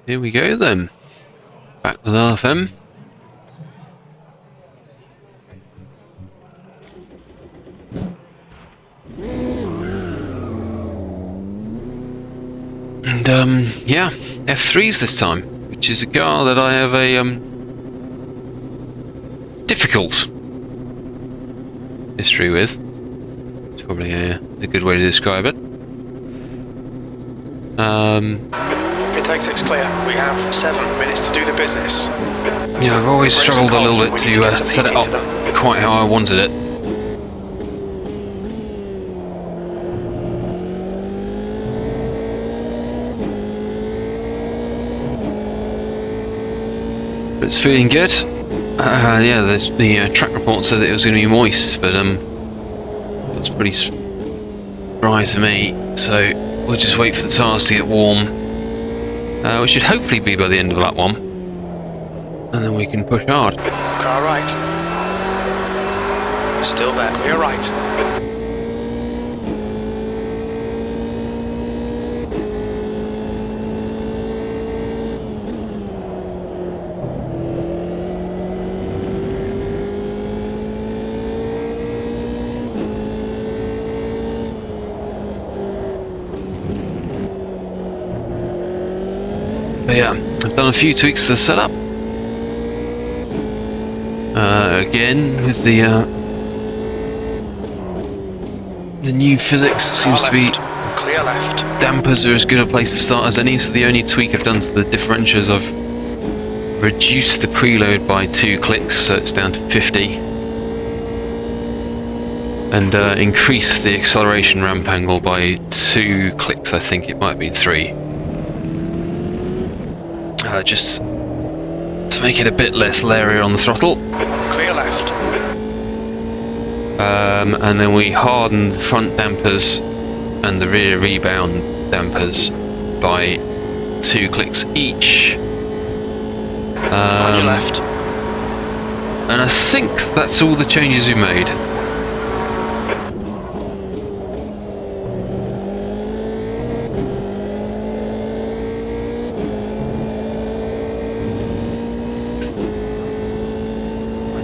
Here we go then. Back with LFM. And yeah, F3s this time, which is a car that I have a difficult history with. It's probably a good way to describe it. Intake 6 clear. We have 7 minutes to do the business. Yeah, I've always struggled a little bit to set it up quite how I wanted it. But it's feeling good. Yeah, the track report said that it was going to be moist, but it's pretty dry to me. So we'll just wait for the tyres to get warm. We should hopefully be by the end of lap 1, and then we can push hard. Car right. Still there. Clear right. But yeah, I've done a few tweaks to the setup. Again, with the new physics, seems to be clear left. Dampers are as good a place to start as any. So the only tweak I've done to the differentials, I've reduced the preload by 2 clicks, so it's down to 50, and increased the acceleration ramp angle by 2 clicks. I think it might be 3. Just to make it a bit less leery on the throttle. Clear left. And then we hardened the front dampers and the rear rebound dampers by 2 clicks each. On your left. And I think that's all the changes we made.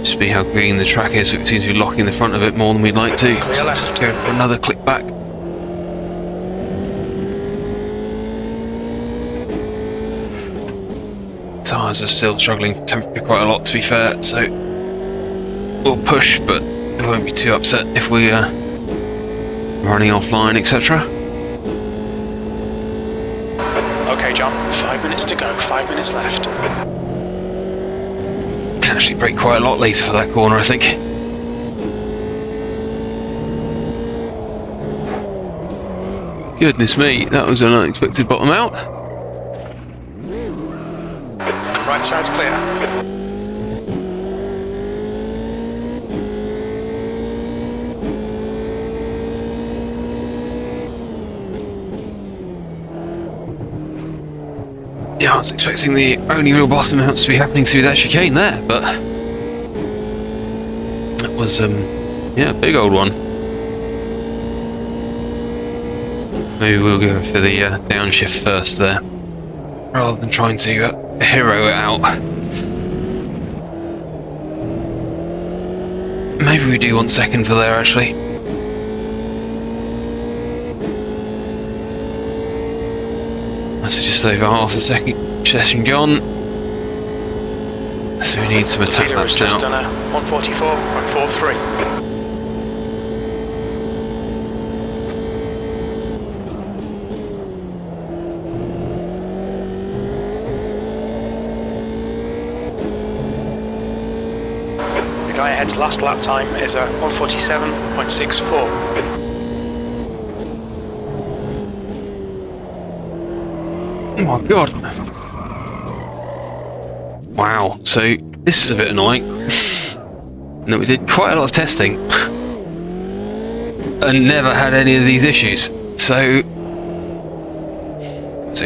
Just be how green the track is, so it seems to be locking the front a bit more than we'd like to. So let's go for another click back. Tyres are still struggling for temperature quite a lot, to be fair, so we'll push, but we won't be too upset if we are running offline, etc. Okay, John, 5 minutes to go, 5 minutes left. Can actually brake quite a lot later for that corner, I think. Goodness me, that was an unexpected bottom out. Right side's clear. Yeah, I was expecting the only real bottom outs to be happening through that chicane there, but that was yeah, a big old one. Maybe we'll go for the downshift first there, rather than trying to hero it out. Maybe we do want second for there actually. So just over half the second session gone. So we need some attack laps now. Just done a 144.43. The guy ahead's last lap time is a 147.64. Oh my god. Wow, so this is a bit annoying. No, we did quite a lot of testing and never had any of these issues. So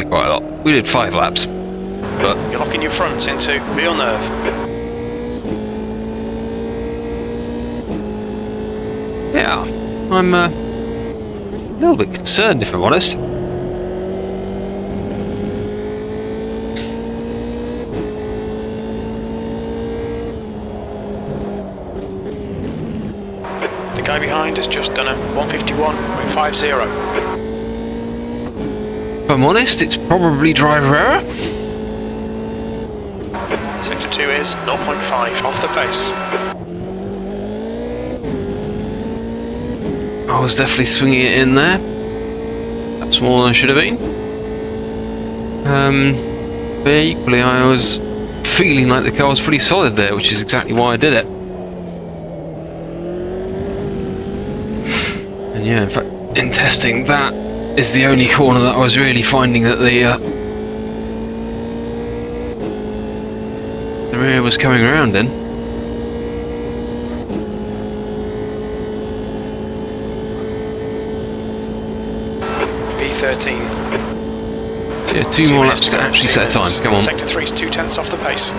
quite a lot. We did 5 laps. But you're locking your front into Villeneuve. Yeah, I'm a little bit concerned if I'm honest. Guy behind has just done a 151.50. If I'm honest, it's probably driver error. Sector 2 is 0.5 off the pace. I was definitely swinging it in there. That's more than I should have been. But equally, I was feeling like the car was pretty solid there, which is exactly why I did it. And yeah, in fact, in testing, that is the only corner that I was really finding that the rear was coming around in. B13. So yeah, 2 more laps to actually set a time. Come on. Sector 3 is 0.2 off the pace.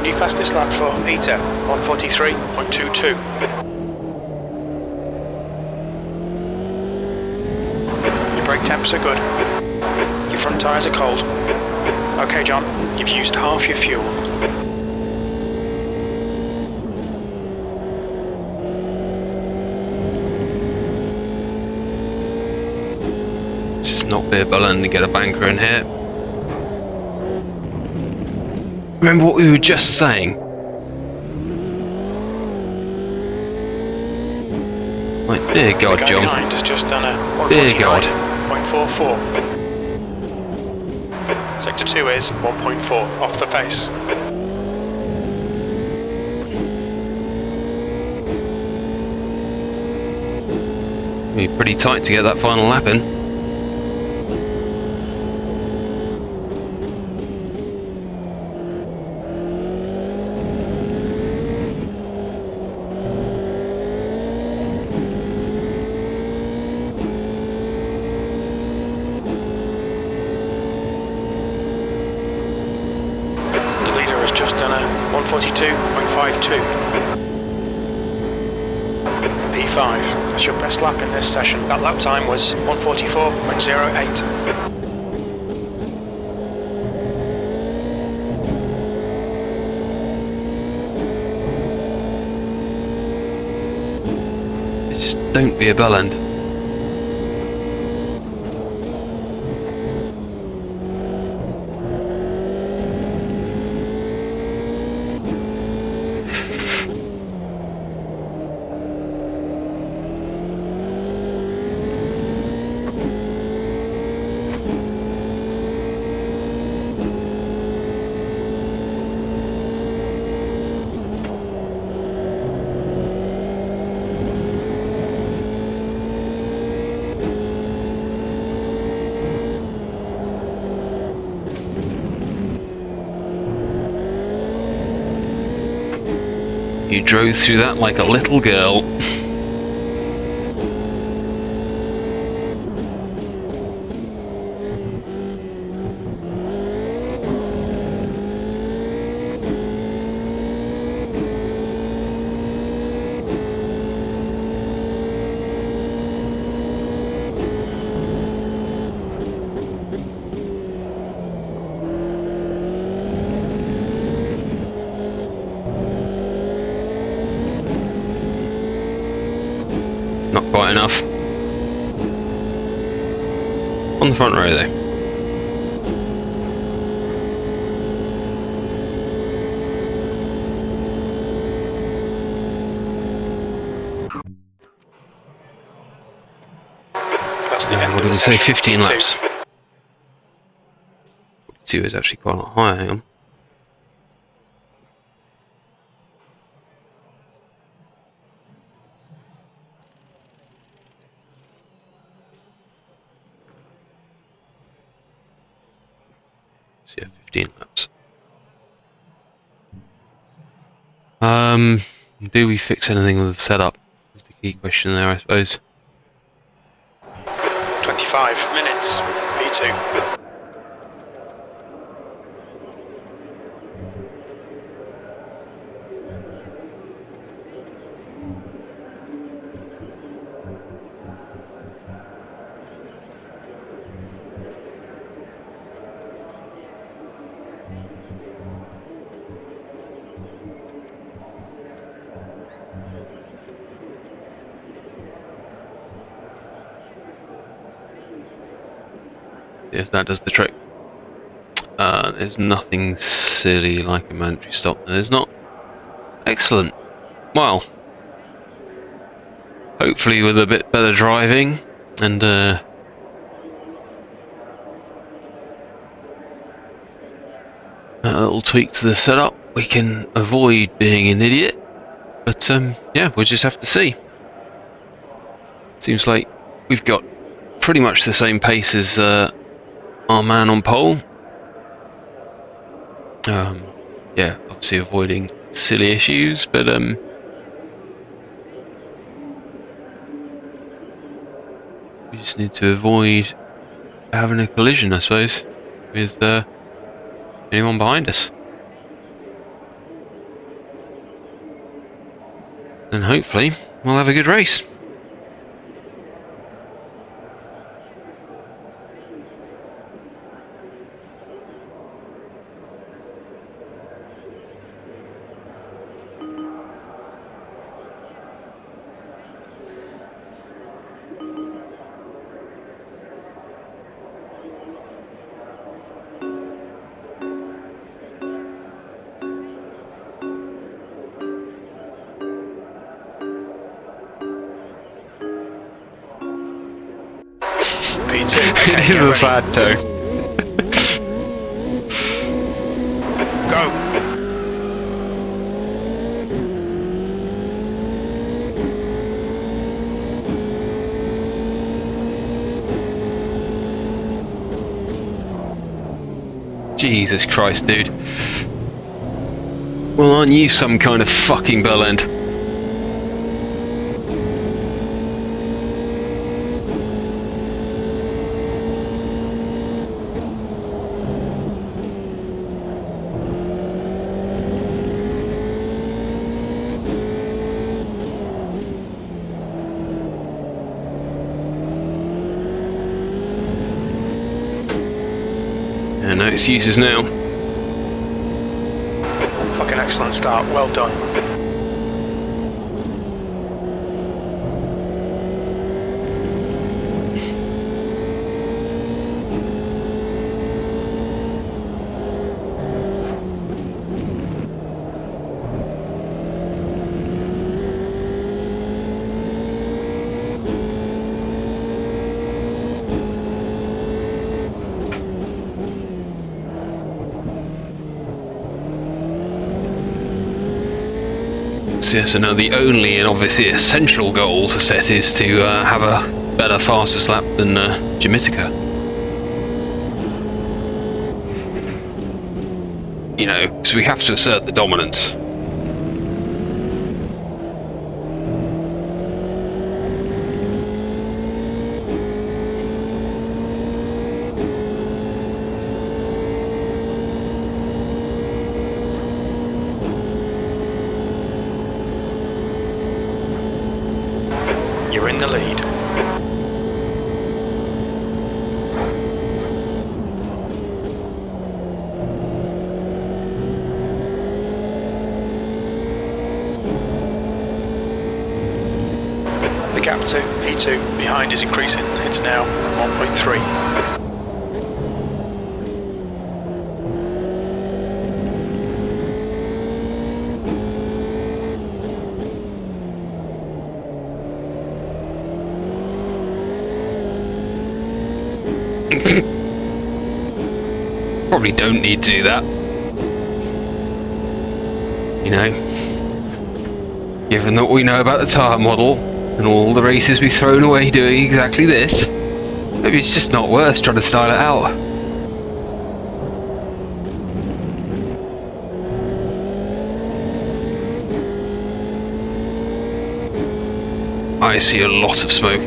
New fastest lap for Peter, 143.22. Brake temps are good. Your front tyres are cold. Okay, John, you've used half your fuel. Let's just not be a balloon to get a banker in here. Remember what we were just saying? My dear God, the guy John. behind has just done a Dear God. 149.44. Sector 2 is 1.4 off the pace. Be pretty tight to get that final lap in. Just done a 142.52. P5, that's your best lap in this session. That lap time was 144.08. Just don't be a bellend. You drove through that like a little girl. Not quite enough. On the front row though. That's the end What of did the we say? session. 15 P2. laps. 2 is actually quite a lot higher, hang on. So yeah, 15 laps. Do we fix anything with the setup? Is the key question there, I suppose. 25 minutes. P2. if that does the trick. There's nothing silly like a mandatory stop. There's not. Excellent. Well, hopefully with a bit better driving and a little tweak to the setup, we can avoid being an idiot. But yeah, we'll just have to see. Seems like we've got pretty much the same pace as our man on pole. Yeah, obviously avoiding silly issues, but we just need to avoid having a collision, I suppose, with anyone behind us. And hopefully we'll have a good race. P2. It is a sad tone. Go. Jesus Christ, dude. Well, aren't you some kind of fucking bell end? Yeah, no excuses now. Fucking excellent start. Well done. So, yeah, so now the only and obviously essential goal to set is to have a better, fastest lap than Jamitica. You know, because we have to assert the dominance. You're in the lead. The gap to P2 behind is increasing. It's now 1.3. Probably don't need to do that. You know, given that we know about the tyre model and all the races we've thrown away doing exactly this, maybe it's just not worth trying to style it out. I see a lot of smoke.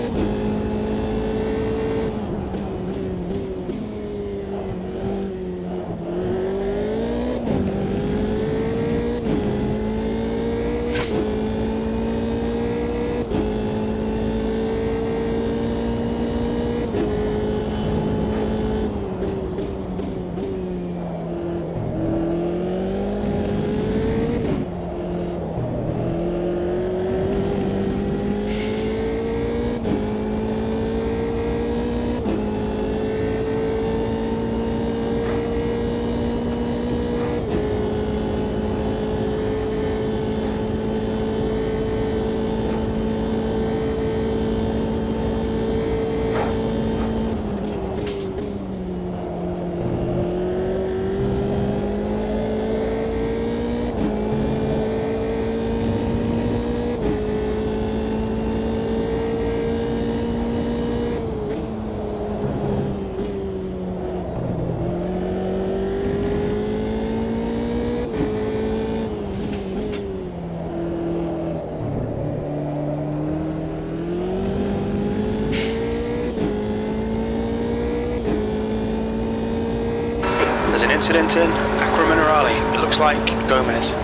There's an incident in Acqua Minerale. It looks like Gomez.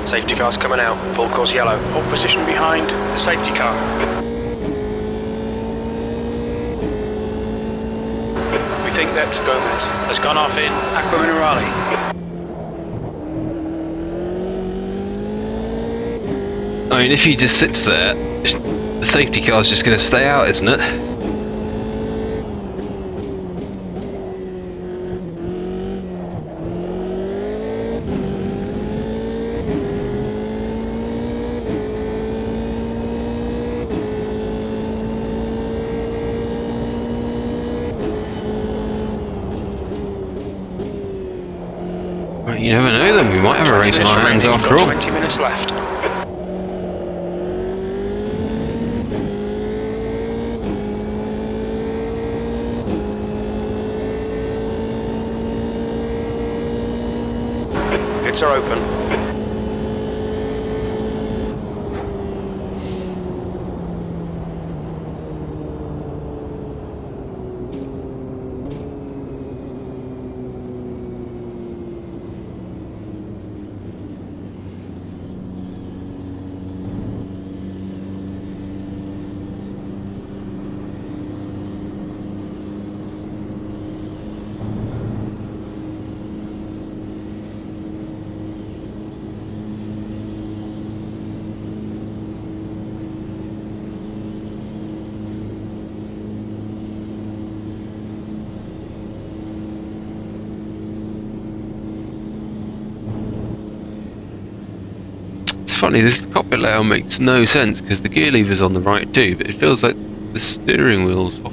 Safety car's coming out. Full course yellow. Hold position behind the safety car. We think that Gomez has gone off in Acqua Minerale. I mean, if he just sits there, the safety car's just going to stay out, isn't it? Well, you never know then, we might have a race on our hands after all. 20 minutes left. Pits are open. It's funny, this cockpit layout makes no sense because the gear lever's on the right too, but it feels like the steering wheel's off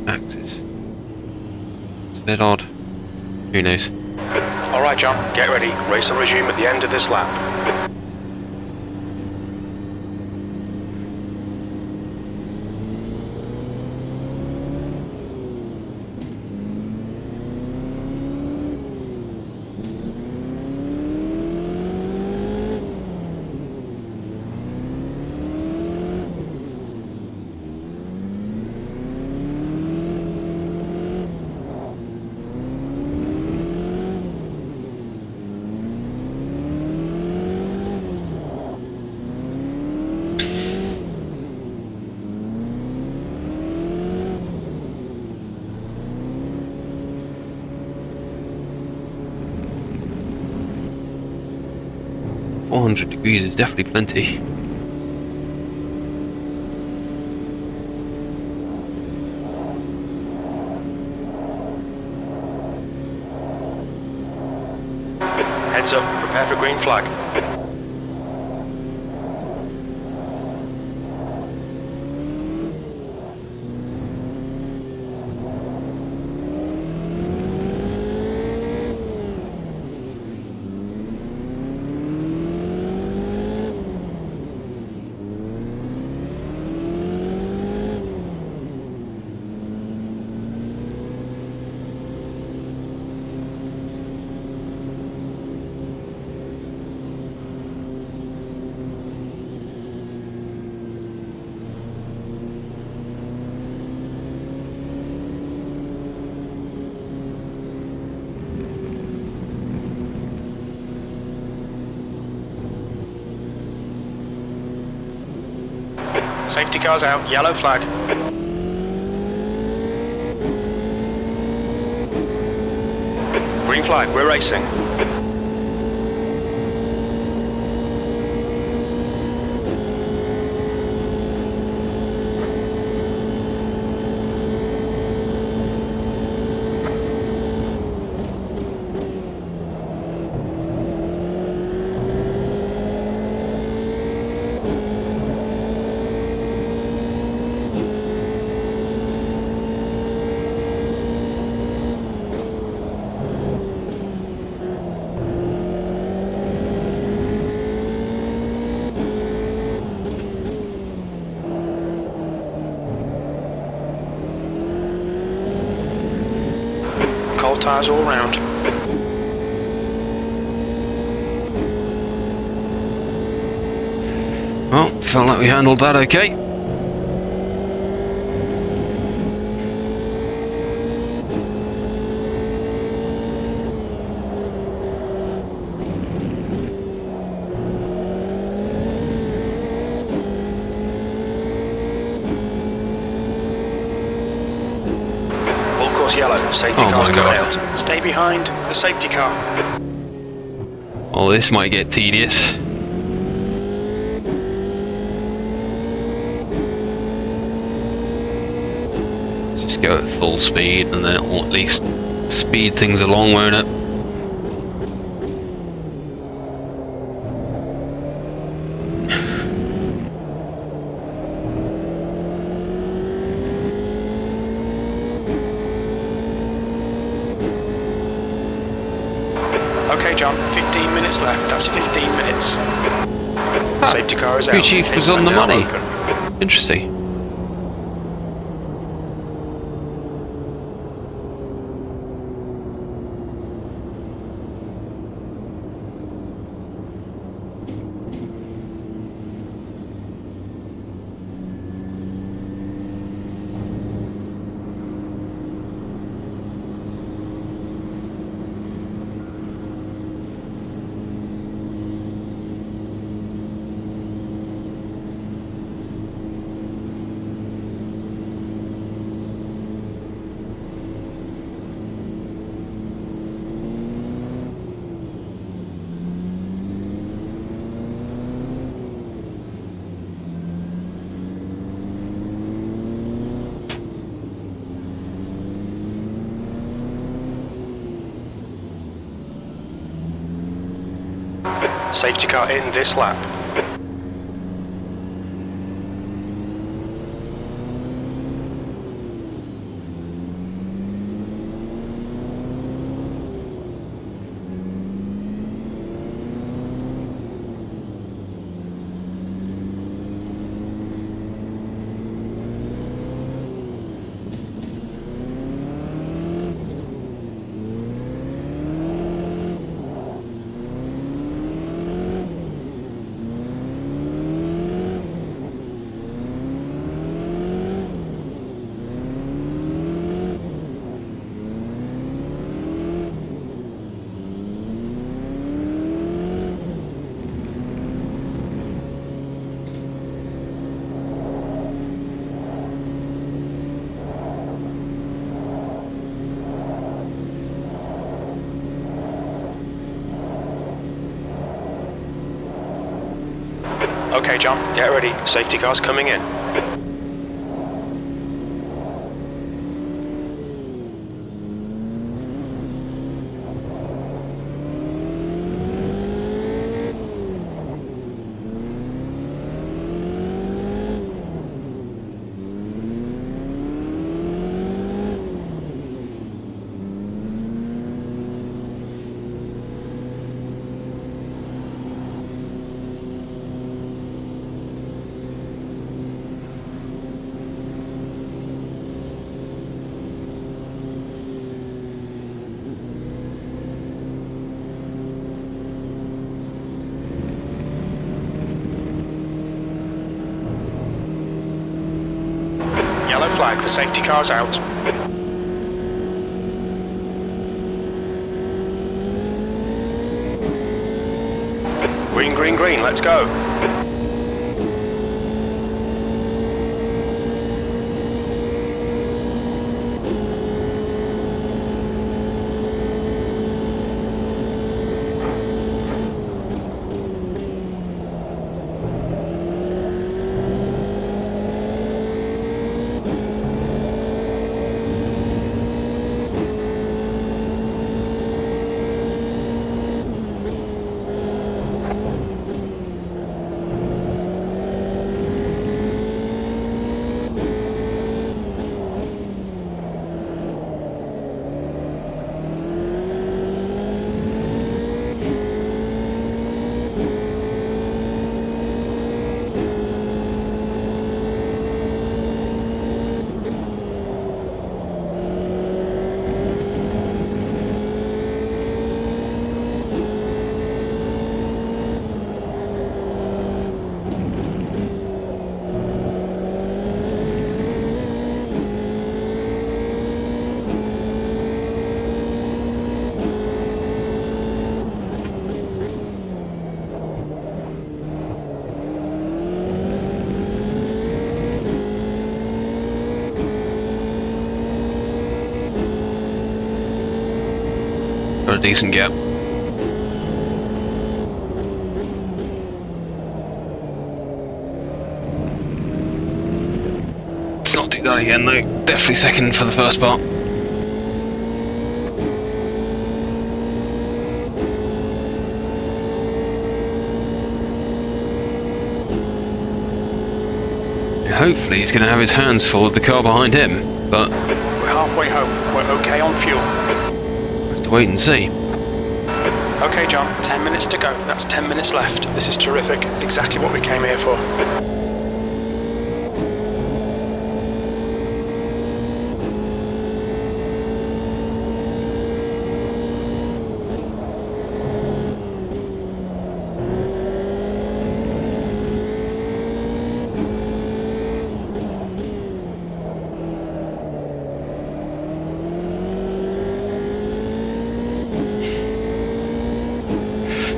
axis. It's a bit odd. Who knows? Alright, John, get ready. Race will resume at the end of this lap. .400 is definitely plenty. Heads up, prepare for green flag. Safety car's out, yellow flag. Green flag, we're racing. Cold tyres all round. Well, felt like we handled that okay. course yellow. Safety Oh car's my coming God. out. Stay behind the safety car. Oh, this might get tedious. Just go at full speed and then it will at least speed things along, won't it? Okay, John, 15 minutes left. That's 15 minutes. Safety car is out. Crew Chief was on the Now money. open. Interesting. Safety car in this lap. Okay, John, get ready. Safety car's coming in. Yellow flag, the safety car's out. Green, green, green, let's go. Got a decent gap. Let's not do that again though. Definitely second for the first part. Hopefully he's going to have his hands full of the car behind him, but We're halfway home. We're okay on fuel. we'll have to wait and see. Okay, John, 10 minutes to go. That's 10 minutes left. This is terrific. Exactly what we came here for.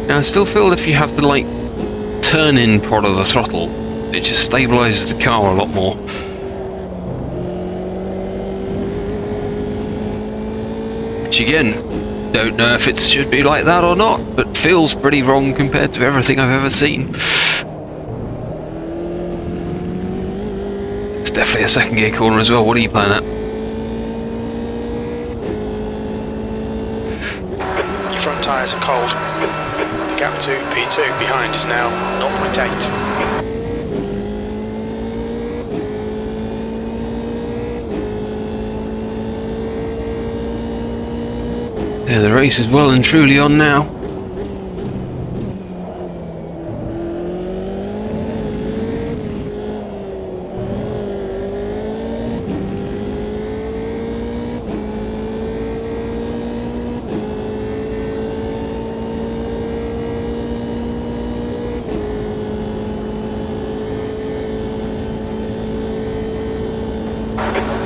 Now, I still feel if you have the like turn-in prod of the throttle, it just stabilises the car a lot more. Which again, don't know if it should be like that or not, but feels pretty wrong compared to everything I've ever seen. It's definitely a second gear corner as well. What are you playing at? Your front tyres are cold. The gap to P2 behind is now 0.8. Yeah, the race is well and truly on now.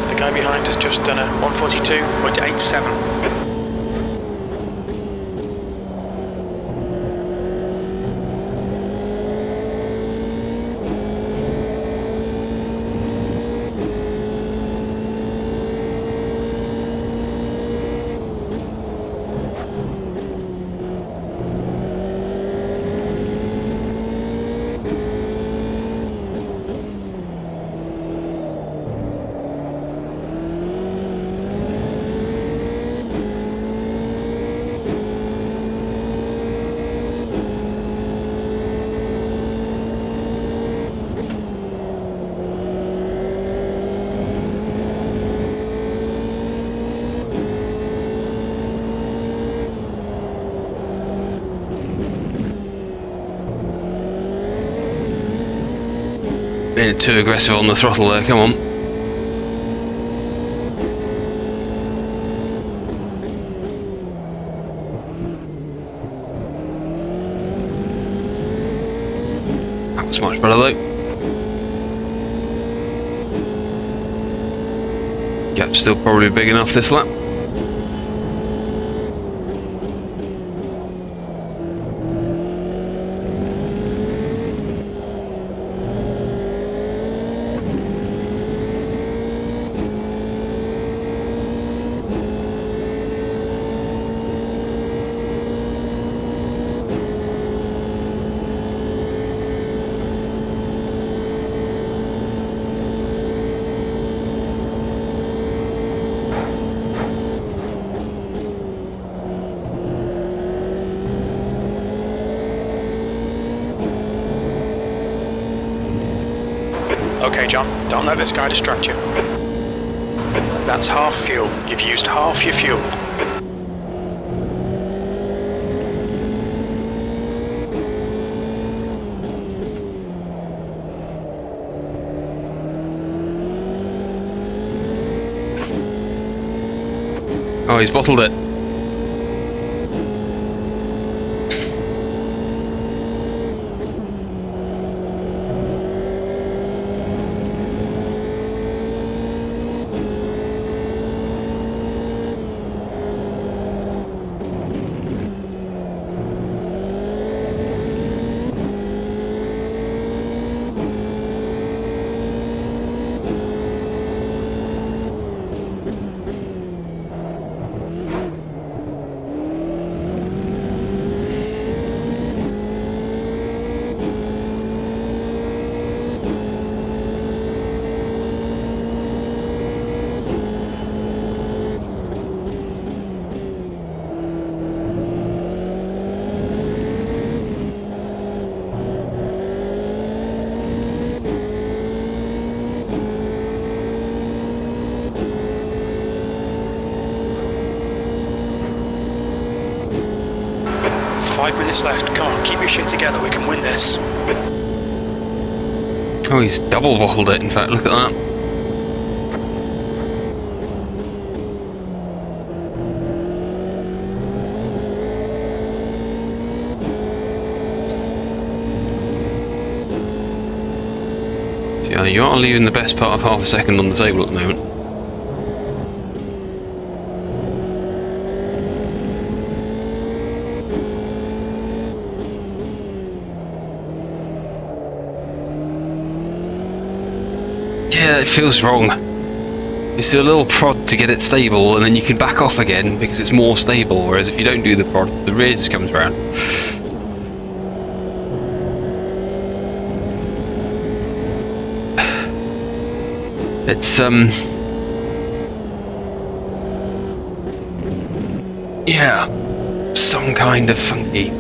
The guy behind has just done a 142.87. Being too aggressive on the throttle there, come on. That was much better though. Gap's still probably big enough this lap. Okay, John, don't let this guy distract you. That's half fuel. You've used half your fuel. Oh, he's bottled it. 5 minutes left. Come on, keep your shit together. We can win this. Oh, he's double bottled it, in fact, look at that. So, yeah, you are leaving the best part of half a second on the table at the moment. Yeah, it feels wrong. You do a little prod to get it stable, and then you can back off again because it's more stable, whereas if you don't do the prod, the rear just comes around. It's, yeah, some kind of funky.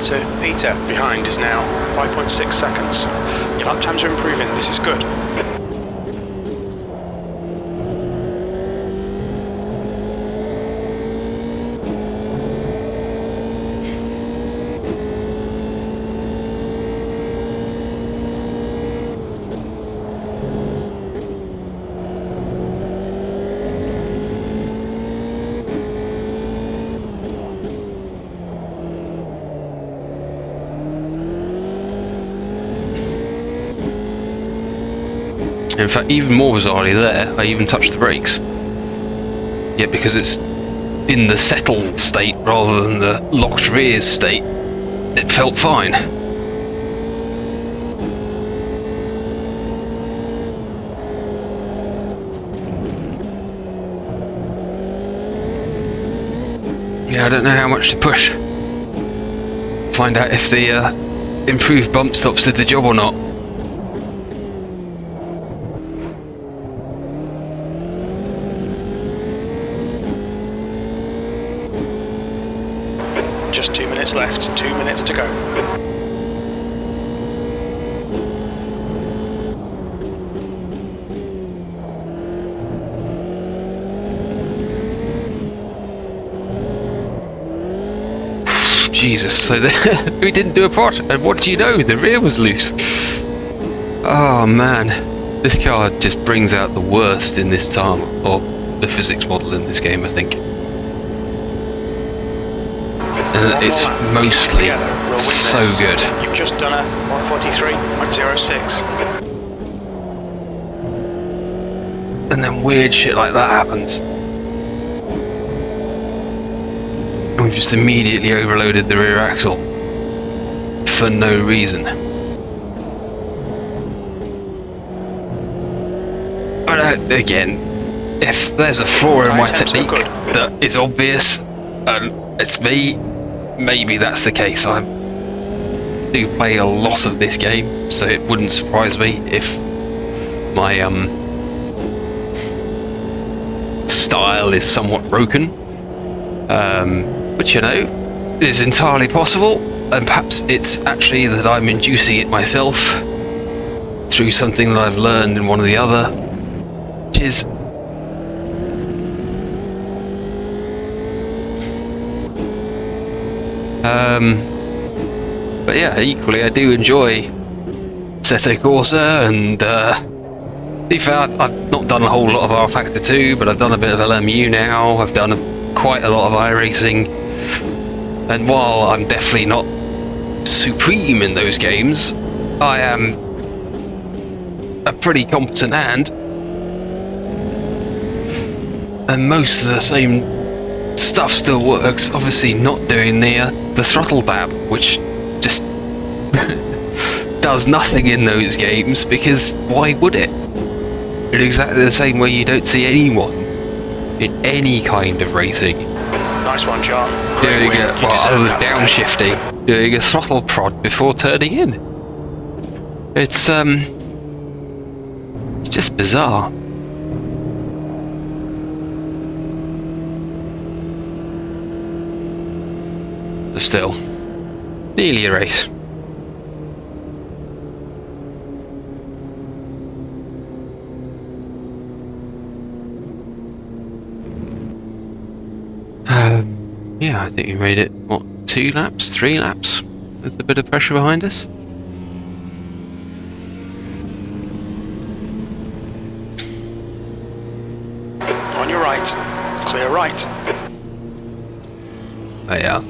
To Peter behind is now 5.6 seconds. Your lap times are improving. This is good. In fact, even more bizarrely there, I even touched the brakes. Yet because it's in the settled state rather than the locked rears state, it felt fine. Yeah, I don't know how much to push. Find out if the improved bump stops did the job or not. Just 2 minutes left, 2 minutes to go. Jesus, so we didn't do a prod, and what do you know, the rear was loose. Oh man, this car just brings out the worst in this time of the physics model in this game, I think. And it's mostly so good. You've just done a 143.06. And then weird shit like that happens. And we've just immediately overloaded the rear axle. For no reason. But again, if there's a flaw in my technique that is obvious, and it's me, maybe that's the case. I do play a lot of this game, so it wouldn't surprise me if my style is somewhat broken. But you know, is entirely possible, and perhaps it's actually that I'm inducing it myself through something that I've learned in one or the other, which is but yeah, equally I do enjoy Assetto Corsa, and to be fair, I've not done a whole lot of R Factor 2, but I've done a bit of LMU now, I've done quite a lot of iRacing, and while I'm definitely not supreme in those games, I am a pretty competent hand, and most of the same stuff still works. Obviously, not doing the throttle tab, which just does nothing in those games, because why would it? In exactly the same way you don't see anyone in any kind of racing Nice one, John. doing Great a, win. You well, deserve other than that today. downshifting, doing a throttle prod before turning in. It's just bizarre. But still, nearly a race. Yeah, I think we made it, what, 2 laps, 3 laps, with a bit of pressure behind us. On your right. Clear right. Oh yeah.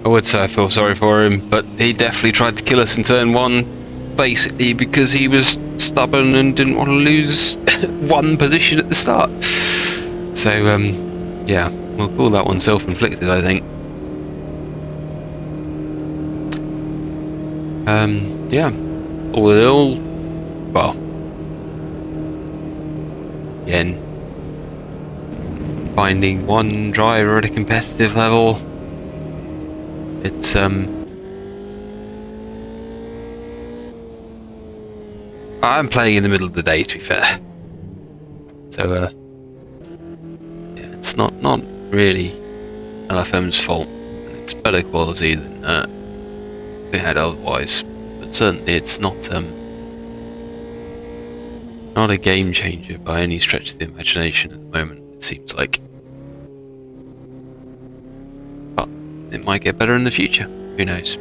I would say I feel sorry for him, but he definitely tried to kill us in turn 1, basically because he was stubborn and didn't want to lose one position at the start. So, yeah, we'll call that one self-inflicted, I think. Yeah, all in all, well, again, finding one driver at a competitive level, it's, I'm playing in the middle of the day, to be fair. So, yeah, it's not really LFM's fault. It's better quality than we had otherwise, but certainly it's not a game changer by any stretch of the imagination at the moment. It seems like, but it might get better in the future. Who knows?